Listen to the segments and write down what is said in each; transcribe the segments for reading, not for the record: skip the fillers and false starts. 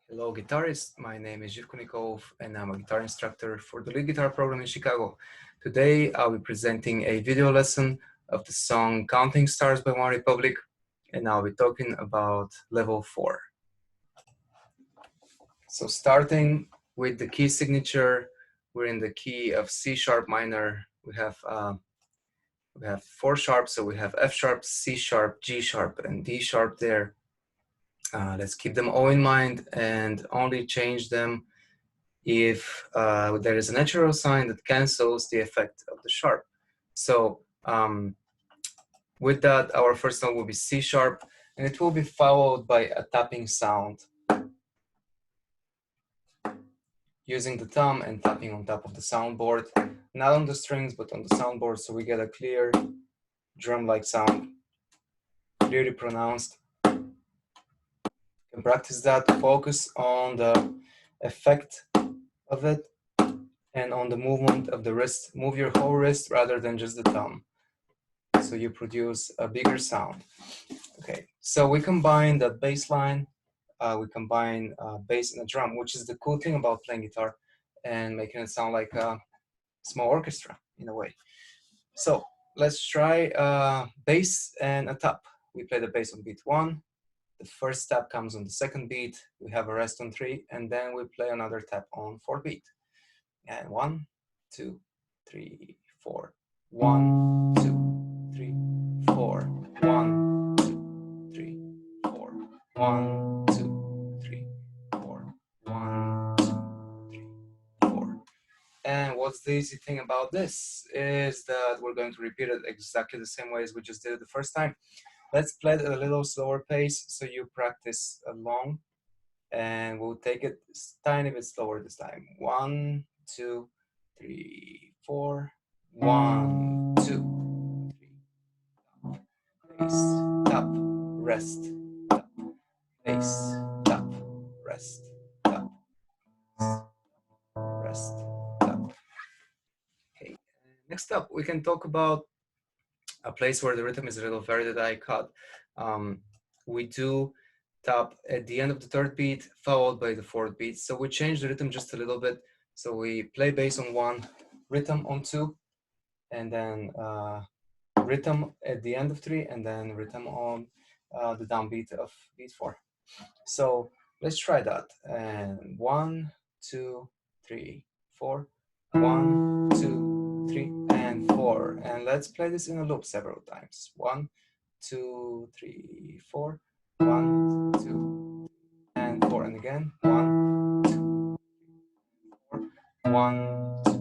Hello guitarists, my name is Zhivkonikov and I'm a guitar instructor for the lead guitar program in Chicago. Today I'll be presenting a video lesson of the song Counting Stars by OneRepublic, and I'll be talking about level 4. So starting with the key signature, we're in the key of C sharp minor. We have 4 sharps, so we have F sharp, C sharp, G sharp, and D sharp there. Let's keep them all in mind and only change them if there is a natural sign that cancels the effect of the sharp. So with that, our first note will be C sharp, and it will be followed by a tapping sound using the thumb and tapping on top of the soundboard, not on the strings, but on the soundboard, so we get a clear drum-like sound, clearly pronounced. You can practice that, focus on the effect of it and on the movement of the wrist. Move your whole wrist rather than just the thumb, so you produce a bigger sound. Okay, so we combine that bass line, we combine bass and a drum, which is the cool thing about playing guitar and making it sound like a small orchestra in a way. So let's try bass and a tap. We play the bass on beat 1. The first tap comes on the second beat. We have a rest on 3, and then we play another tap on 4th beat. And 1, 2, 3, 4. 1, 2, 3, 4. 1, 2, 3, 4. 1, 2, 3, 4. 1, 2, 3, 4. And what's the easy thing about this is that we're going to repeat it exactly the same way as we just did it the first time. Let's play it at a little slower pace so you practice along, and we'll take it a tiny bit slower this time. 1, 2, 3, 4. 1, 2, 3. Bass, tap, rest, tap, bass, tap, rest, tap, rest, tap. Okay. Next up, we can talk about a place where the rhythm is a little varied that I cut. We do tap at the end of the 3rd beat, followed by the 4th beat. So we change the rhythm just a little bit. So we play bass on 1, rhythm on 2, and then rhythm at the end of 3, and then rhythm on the downbeat of beat 4. So let's try that. And 1, 2, 3, 4. 1, 2, 3, and 4. And let's play this in a loop several times. 1, 2, 3, 4. 1, 2, and 4. And again. 1, 2, 4. 1, 2.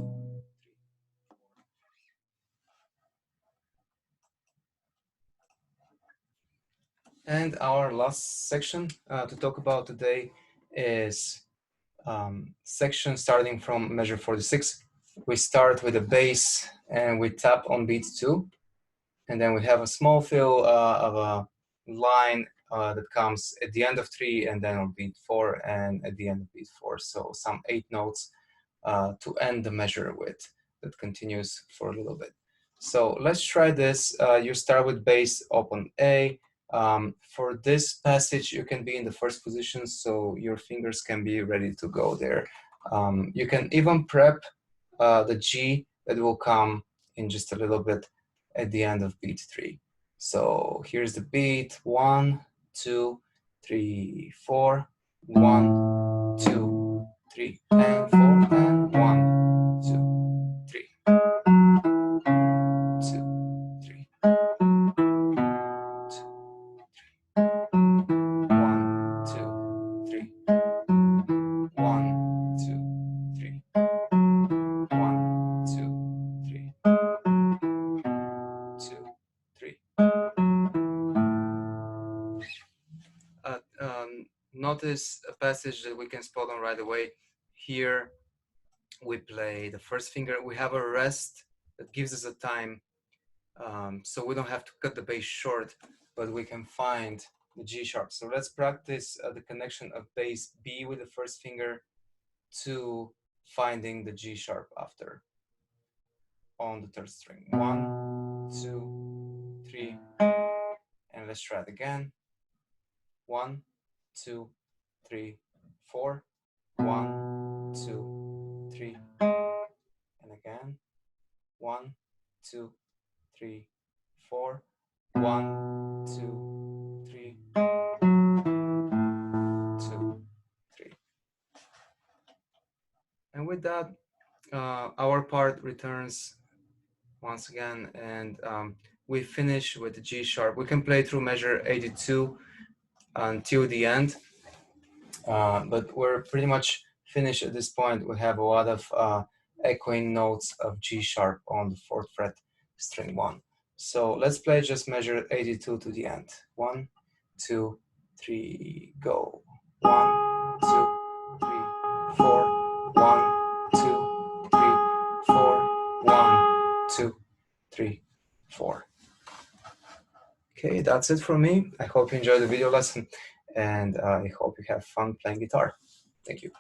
And our last section to talk about today is section starting from measure 46. We start with a bass and we tap on beat 2, and then we have a small fill of a line that comes at the end of 3 and then on beat 4 and at the end of beat 4. So some 8 notes to end the measure with that continues for a little bit. So let's try this. You start with bass up on A. For this passage, you can be in the first position, so your fingers can be ready to go there. You can even prep the G that will come in just a little bit at the end of beat 3. So here's the beat: 1, 2, 3, 4. 1, 2, 3, and 4, and 1, 2, 3. 2, 3. 1, 2, 3. 1, 2, 3. 1, 2, 3. 2, 3. Notice a passage that we can spot on right away. Here we play the first finger. We have a rest that gives us a time, so we don't have to cut the bass short, but we can find the G sharp. So let's practice the connection of bass B with the first finger to finding the G sharp after on the 3rd string. 1, 2, 3, and let's try it again. 1, 2, 3, 4, 1, 2, 3, and again 1, 2, 3, 4, 1, 2, 3, 2, 3. And with that, our part returns once again, and we finish with the G sharp. We can play through measure 82 until the end, but we're pretty much finished at this point. We have a lot of echoing notes of G sharp on the 4th fret, string 1. So let's play just measure 82 to the end. 1, 2, 3, go. 1, 2, 3, 4. 1, 2, 3, 4. 1, 2, 3, 4. Okay, that's it from me. I hope you enjoyed the video lesson, and I hope you have fun playing guitar. Thank you.